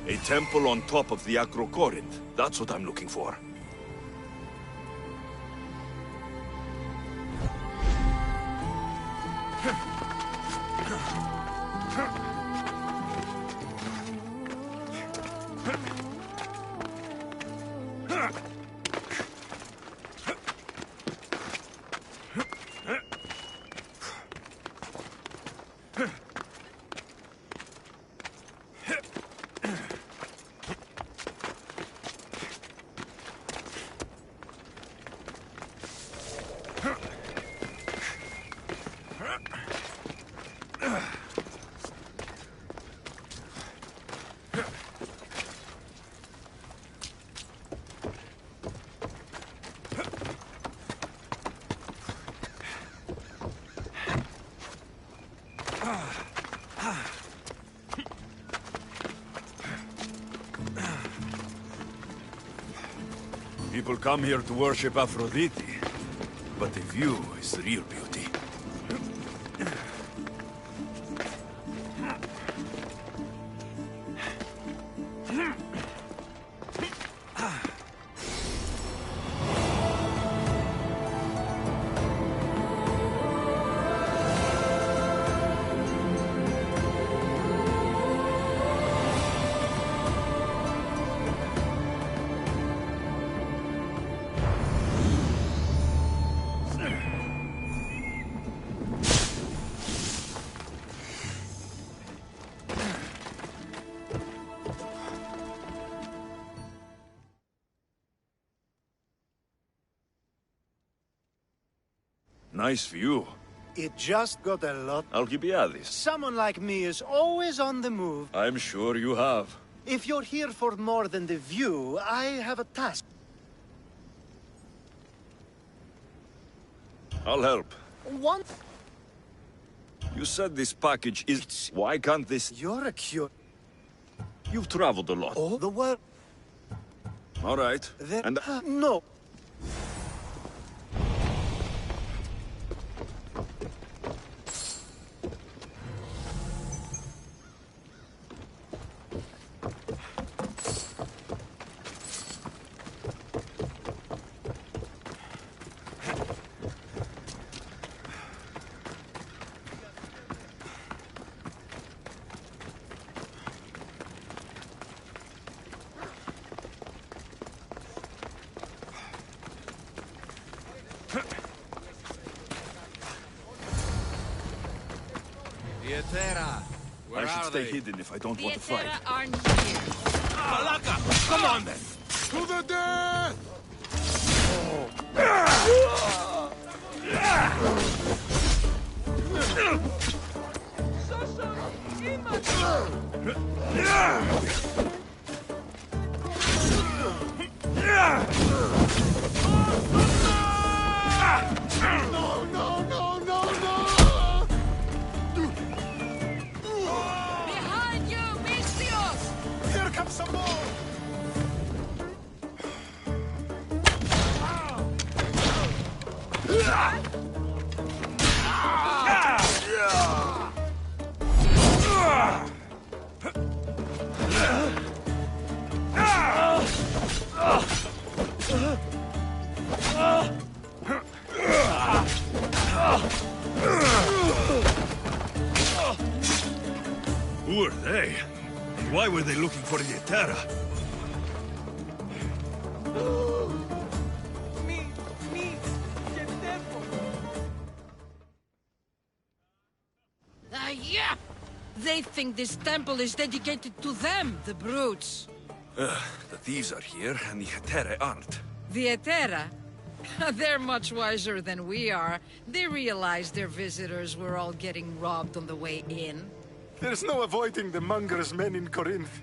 A temple on top of the Acrocorinth. That's what I'm looking for. People come here to worship Aphrodite, but the view is the real beauty. Nice view. It just got a lot. Alcibiades. Someone like me is always on the move. I'm sure you have. If you're here for more than the view, I have a task. I'll help. One. You said this package is... Why can't this... You're a cute. You've traveled a lot. Oh, the world. All right. And no. I should stay hidden if I don't want to fight. Aren't here. Malaka! Come on then! To the death! No, no, no, no, no! Behind you, Mistios! Here comes some more! Who are they? And why were they looking for the Terra? Yeah! They think this temple is dedicated to them, the brutes. The thieves are here, and the Hetere aren't. The Etera? They're much wiser than we are. They realized their visitors were all getting robbed on the way in. There's no avoiding the monger's men in Corinth.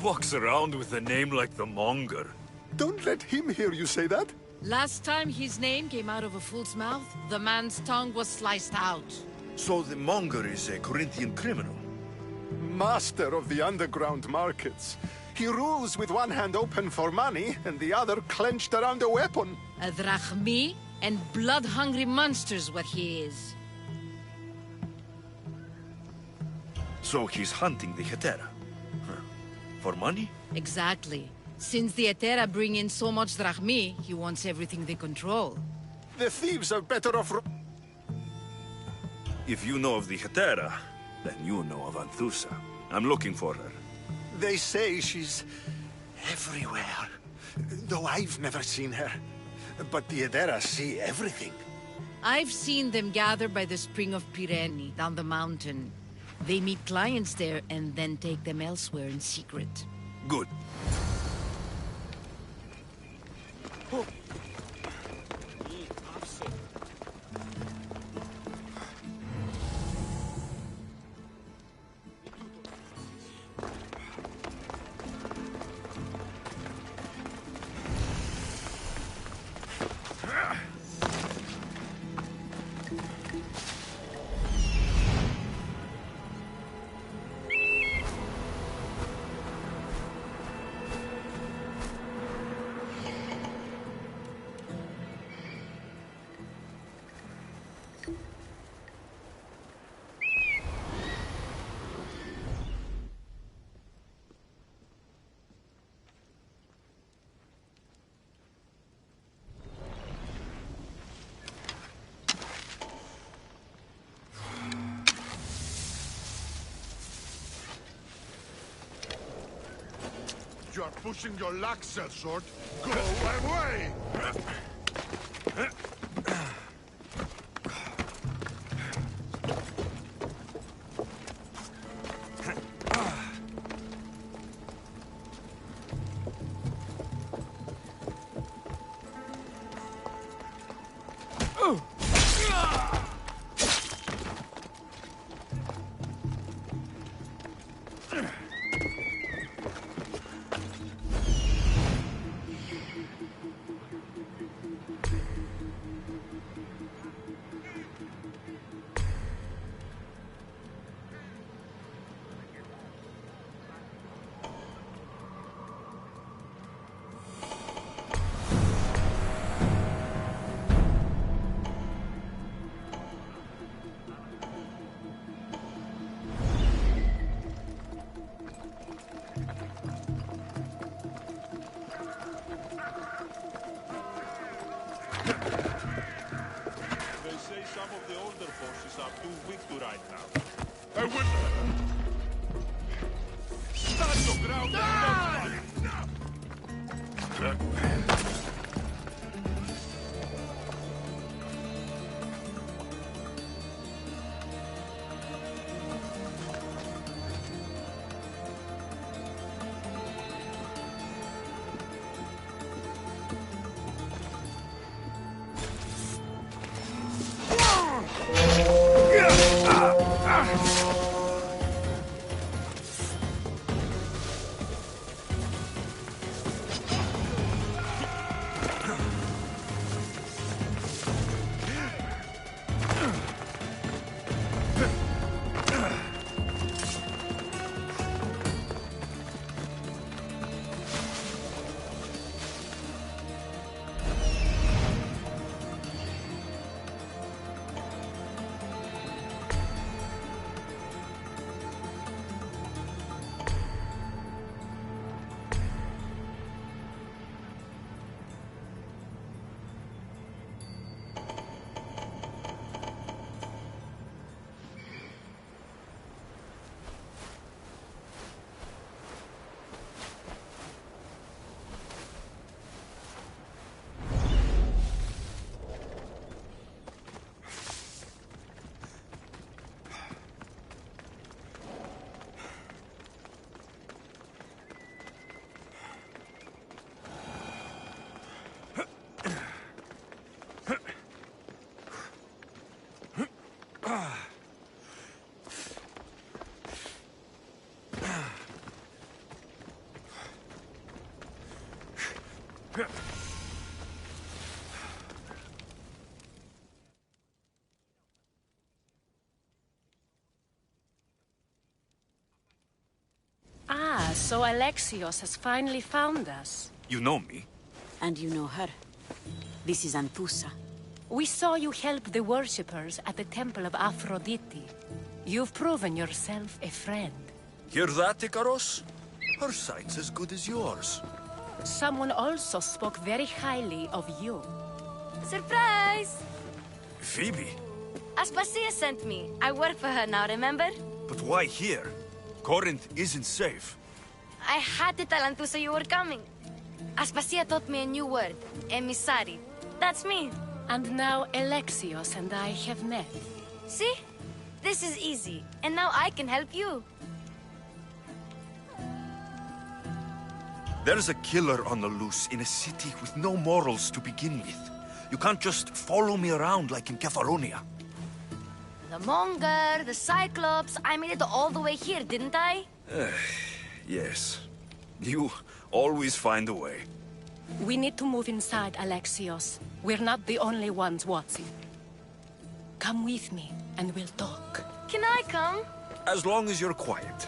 walks around with a name like the Monger? Don't let him hear you say that. Last time his name came out of a fool's mouth, the man's tongue was sliced out. So the Monger is a Corinthian criminal? Master of the underground markets. He rules with one hand open for money and the other clenched around a weapon. A drachmi and blood-hungry monster's what he is. So he's hunting the Hetera? Huh. For money? Exactly. Since the Etera bring in so much drachmi, he wants everything they control. The thieves are better off... If you know of the Hetera, then you know of Anthusa. I'm looking for her. They say she's everywhere. Though I've never seen her. But the Edera see everything. I've seen them gather by the spring of Pireni, down the mountain. They meet clients there and then take them elsewhere in secret. Good. You are pushing your luck, sellsword. Go away! Some of the older forces are too weak to ride now. I will... Stand your ground and So Alexios has finally found us. You know me? And you know her. This is Anthusa. We saw you help the worshippers at the Temple of Aphrodite. You've proven yourself a friend. Hear that, Ikaros? Her sight's as good as yours. Someone also spoke very highly of you. Surprise! Phoebe? Aspasia sent me. I work for her now, remember? But why here? Corinth isn't safe. I had to tell Anthusa you were coming. Aspasia taught me a new word. Emissary. That's me. And now Alexios and I have met. See? This is easy. And now I can help you. There's a killer on the loose in a city with no morals to begin with. You can't just follow me around like in Kepharonia. The Monger, the Cyclops. I made it all the way here, didn't I? Yes. You always find a way. We need to move inside, Alexios. We're not the only ones watching. Come with me, and we'll talk. Can I come? As long as you're quiet.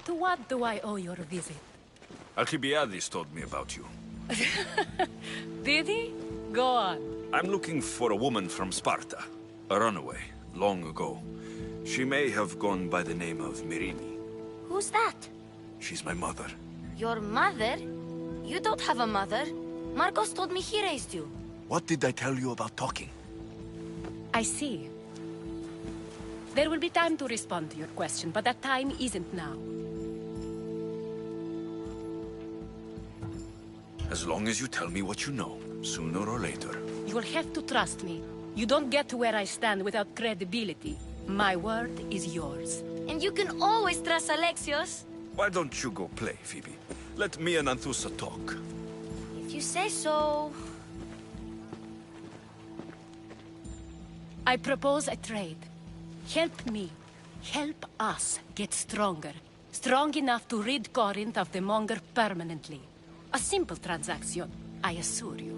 To what do I owe your visit? Alcibiades told me about you. Did he? Go on. I'm looking for a woman from Sparta. A runaway, long ago. She may have gone by the name of Myrine. Who's that? She's my mother. Your mother? You don't have a mother. Marcos told me he raised you. What did I tell you about talking? I see. There will be time to respond to your question, but that time isn't now. As long as you tell me what you know, sooner or later. You will have to trust me. You don't get to where I stand without credibility. My word is yours. And you can always trust Alexios. Why don't you go play, Phoebe? Let me and Anthusa talk. If you say so. I propose a trade. Help me. Help us get stronger. Strong enough to rid Corinth of the Monger permanently. A simple transaction, I assure you.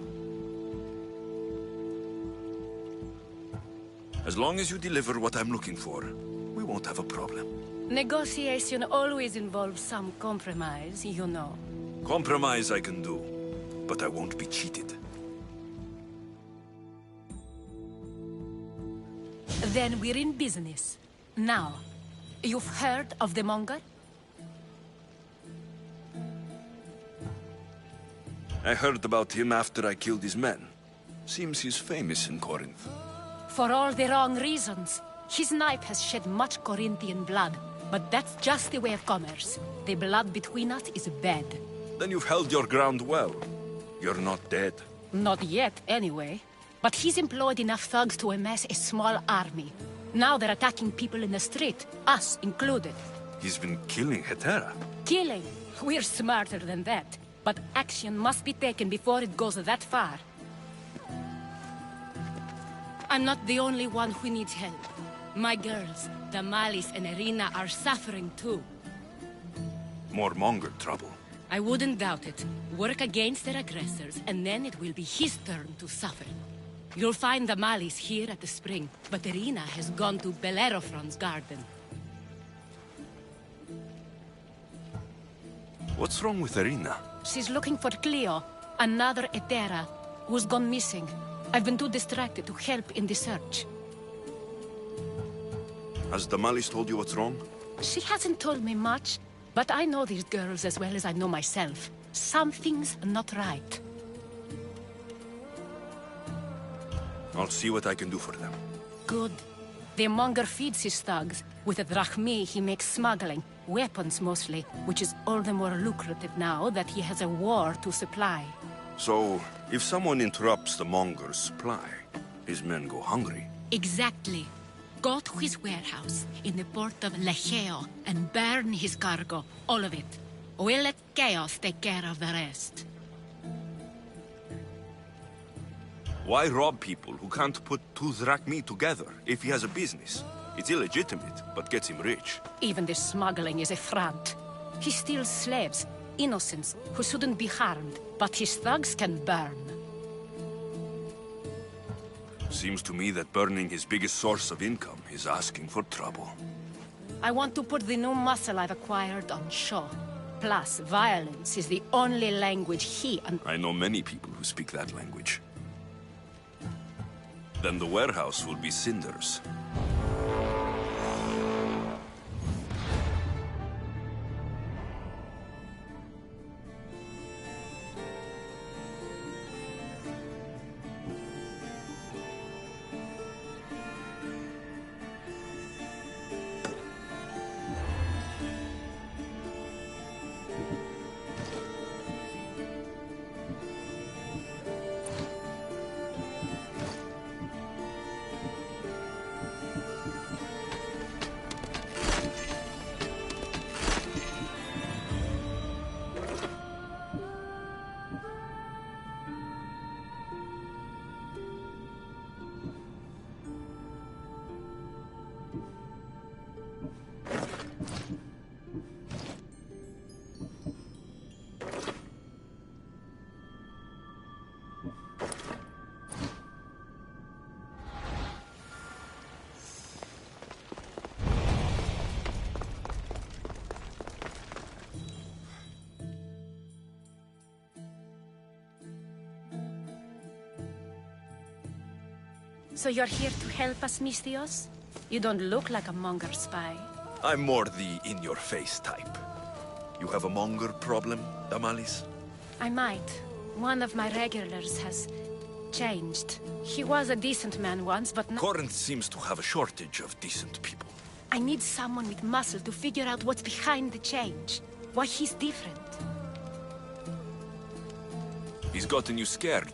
As long as you deliver what I'm looking for, we won't have a problem. Negotiation always involves some compromise, you know. Compromise I can do, but I won't be cheated. Then we're in business. Now, you've heard of the Monger? I heard about him after I killed his men. Seems he's famous in Corinth. For all the wrong reasons. His knife has shed much Corinthian blood, but that's just the way of commerce. The blood between us is bad. Then you've held your ground well. You're not dead. Not yet, anyway. But he's employed enough thugs to amass a small army. Now they're attacking people in the street, us included. He's been killing Hetera. Killing? We're smarter than that. But action must be taken before it goes that far. I'm not the only one who needs help. My girls, Damalis and Irina, are suffering too. More Monger trouble. I wouldn't doubt it. Work against their aggressors, and then it will be his turn to suffer. You'll find Damalis here at the spring, but Irina has gone to Bellerophon's garden. What's wrong with Irina? She's looking for Cleo, another Hetera, who's gone missing. I've been too distracted to help in the search. Has Damalis told you what's wrong? She hasn't told me much, but I know these girls as well as I know myself. Something's not right. I'll see what I can do for them. Good. The Monger feeds his thugs. With the drachmi, he makes smuggling. Weapons, mostly, which is all the more lucrative now that he has a war to supply. So, if someone interrupts the Monger's supply, his men go hungry. Exactly. Go to his warehouse in the port of Lecheo and burn his cargo, all of it. We'll let chaos take care of the rest. Why rob people who can't put two drachmi together if he has a business? It's illegitimate, but gets him rich. Even the smuggling is a front. He steals slaves, innocents who shouldn't be harmed, but his thugs can burn. Seems to me that burning his biggest source of income is asking for trouble. I want to put the new muscle I've acquired on show. Plus, violence is the only language he and I know many people who speak that language. Then the warehouse will be cinders. So you're here to help us, Mistios? You don't look like a monger spy. I'm more the in-your-face type. You have a monger problem, Damalis? I might. One of my regulars has changed. He was a decent man once, but now Corinth seems to have a shortage of decent people. I need someone with muscle to figure out what's behind the change. Why he's different. He's gotten you scared.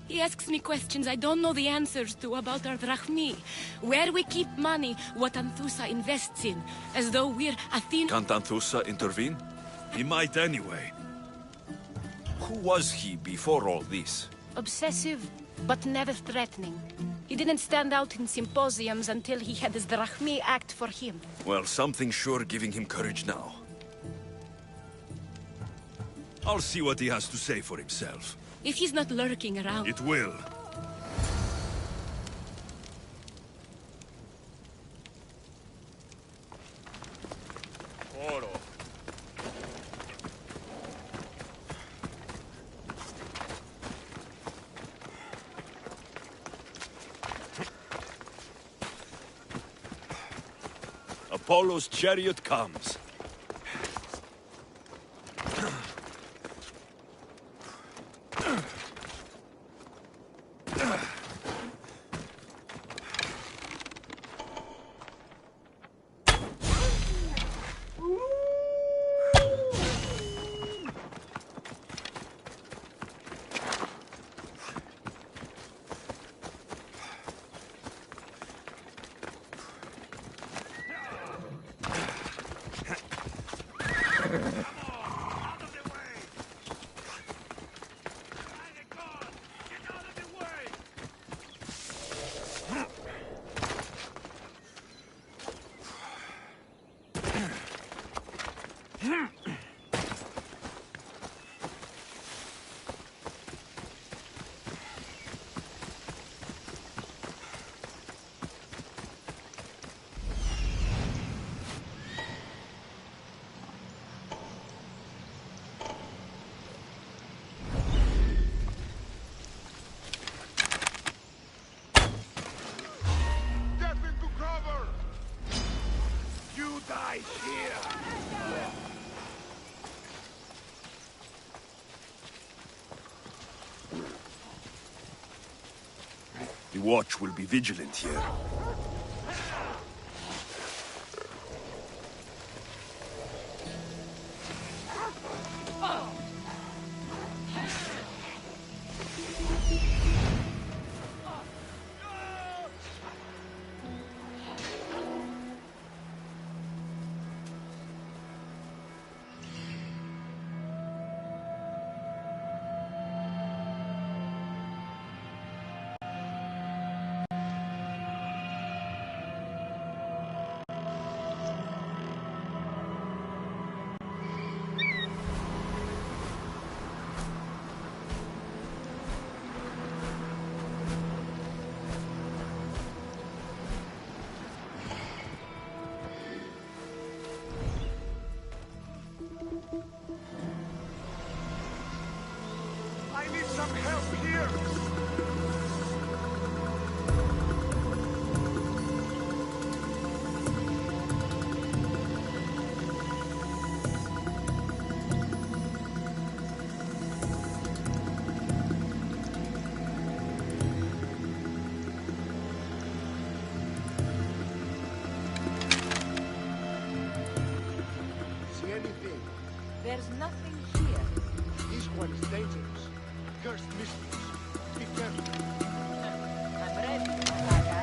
He asks me questions I don't know the answers to about our drachmi. Where we keep money, what Anthusa invests in. As though we're Athena. Can't Anthusa intervene? He might anyway. Who was he before all this? Obsessive, but never threatening. He didn't stand out in symposiums until he had his drachmi act for him. Well, something's sure giving him courage now. I'll see what he has to say for himself. If he's not lurking around... It will. Oro. Apollo's chariot comes. The watch will be vigilant here. There's nothing here. This one is dangerous. Cursed mistress. Be careful. I'm ready, Saga.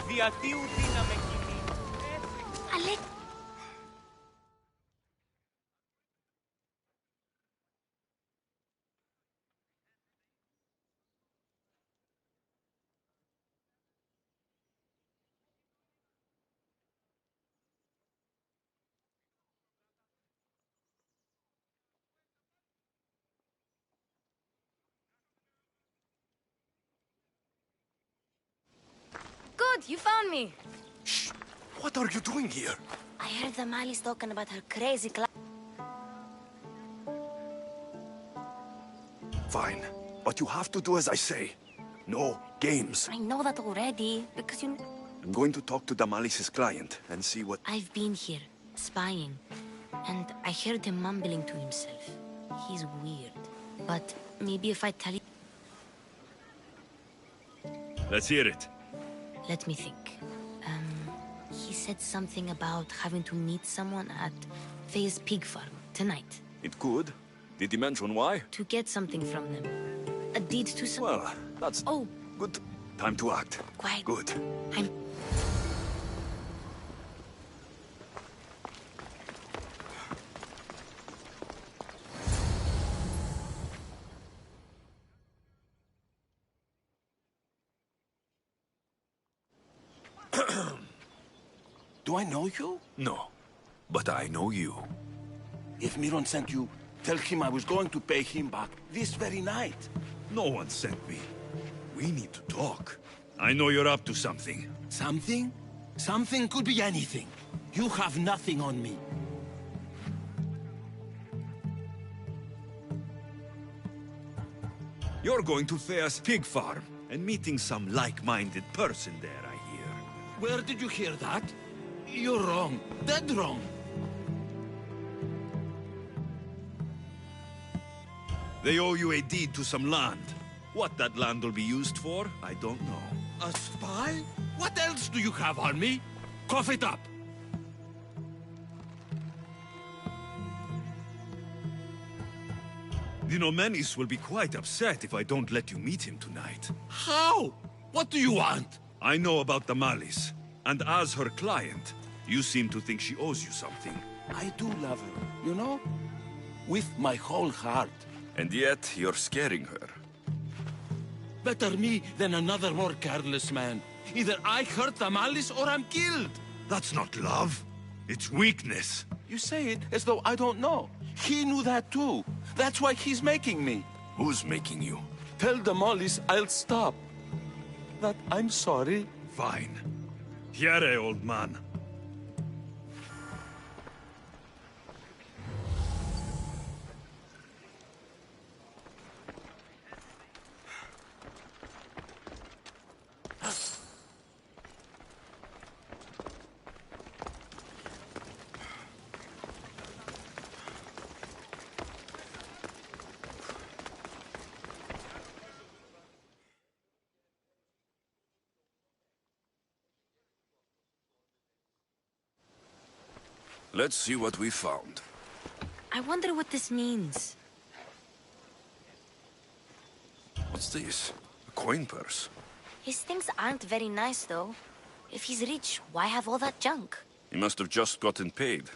Διατίου δύναμε κοινή. Ale... Good, you found me. Shh! What are you doing here? I heard the Mali's talking about her crazy Fine, but you have to do as I say. No games. I know that already, because you... I'm going to talk to Damalis's client and see what... I've been here, spying, and I heard him mumbling to himself. He's weird, but maybe if I tell you... Let's hear it. Let me think. He said something about having to meet someone at Faye's pig farm tonight. It could. Did he mention why? To get something from them. A deed to some... Well, that's... Oh, good. Time to act. quiet. Good. I'm... Do I know you? No, but I know you. If Miron sent you, tell him I was going to pay him back this very night. No one sent me. We need to talk. I know you're up to something. Something? Something could be anything. You have nothing on me. You're going to Thea's pig farm and meeting some like-minded person there, I hear. Where did you hear that? You're wrong. Dead wrong. They owe you a deed to some land. What that land will be used for, I don't know. A spy? What else do you have on me? Cough it up. The Nomenis will be quite upset if I don't let you meet him tonight. How? What do you want? I know about the Malis, and as her client, you seem to think she owes you something. I do love her, you know? With my whole heart. And yet, you're scaring her. Better me than another more careless man. Either I hurt the Malis or I'm killed. That's not love. It's weakness. You say it as though I don't know. He knew that too. That's why he's making me. Who's making you? Tell the Mollies I'll stop. That I'm sorry. Fine. Here, old man. Let's see what we found. I wonder what this means. What's this? A coin purse? His things aren't very nice, though. If he's rich, why have all that junk? He must have just gotten paid.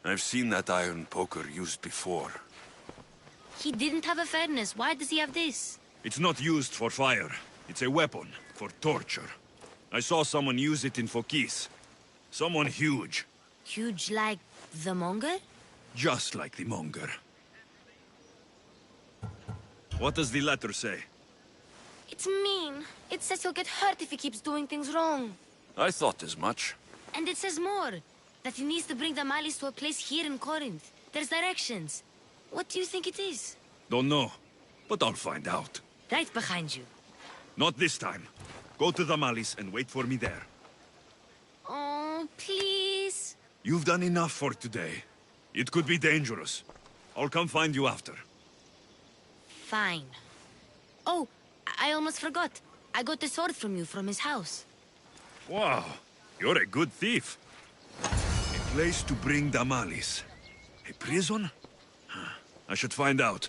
I've seen that iron poker used before. He didn't have a furnace. Why does he have this? It's not used for fire. It's a weapon for torture. I saw someone use it in Fokis. Someone huge. Huge like the monger? Just like the monger. What does the letter say? It's mean. It says he'll get hurt if he keeps doing things wrong. I thought as much. And it says more. That he needs to bring the Malis to a place here in Corinth. There's directions. What do you think it is? Don't know, but I'll find out. Right behind you. Not this time. Go to the Malis and wait for me there. Oh, please. You've done enough for today. It could be dangerous. I'll come find you after. Fine. Oh, I almost forgot. I got the sword from you from his house. Wow, you're a good thief. A place to bring the Malis. A prison? I should find out.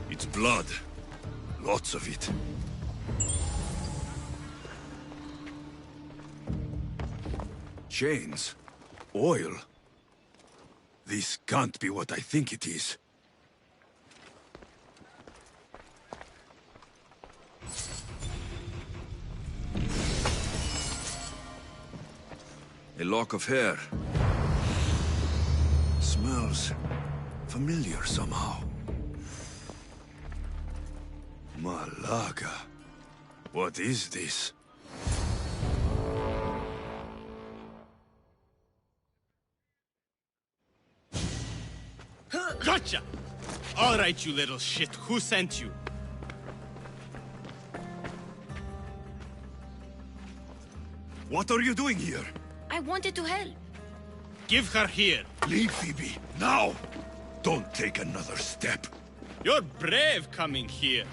It's blood. Lots of it. Chains. Oil. This can't be what I think it is. A lock of hair. Smells familiar somehow. Malaga. What is this? Gotcha! All right, you little shit. Who sent you? What are you doing here? I wanted to help. Give her here. Leave, Phoebe, now! Don't take another step. You're brave coming here.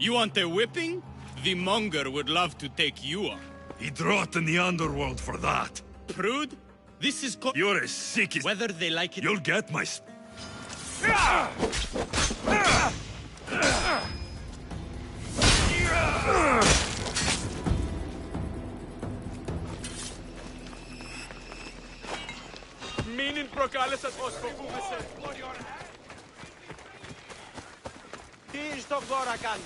You want a whipping? The monger would love to take you on. He'd rot in the underworld for that. Prude, this is You're as sick as... whether they like it. You'll get my... Minin προκάλεσαν ως φοβούμεσαι. Τι στον κόρα κάνει.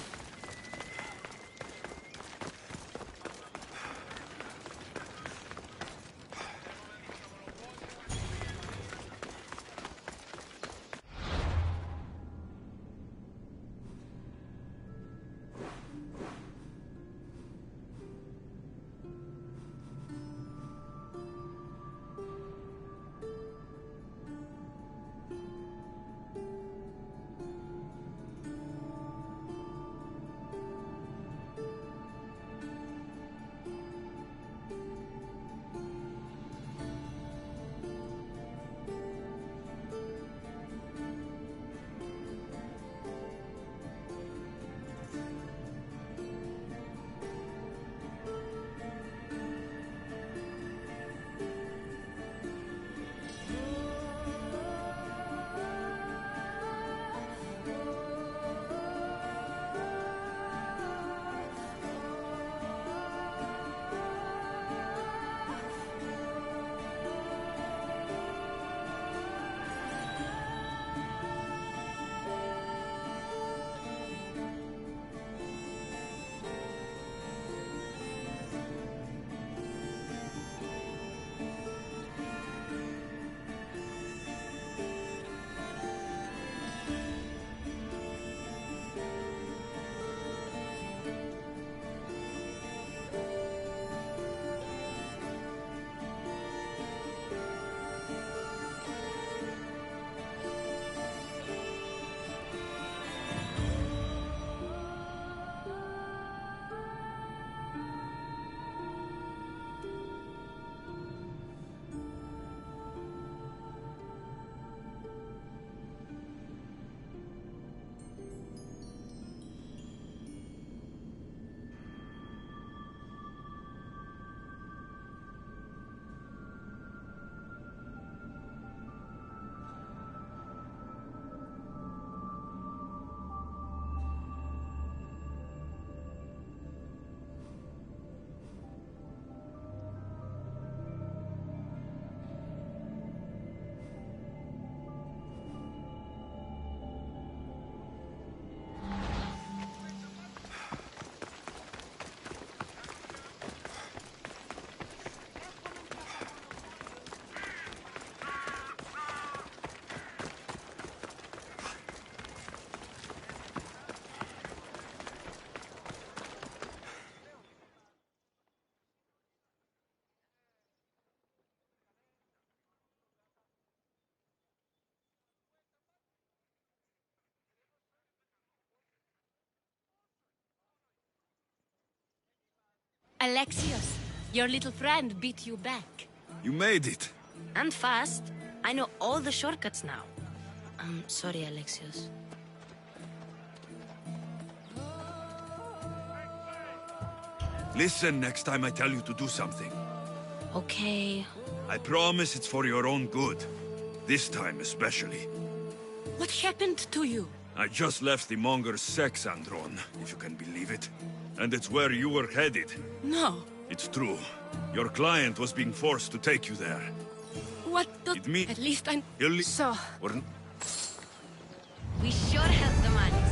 Alexios, your little friend beat you back. You made it. And fast. I know all the shortcuts now. I'm sorry, Alexios. Listen next time I tell you to do something. Okay. I promise it's for your own good. This time especially. What happened to you? I just left the Monger's sex andron, if you can believe it. And it's where you were headed. No. It's true. Your client was being forced to take you there. What the... It me- At least I'm... He'll So... Or... We sure have the money.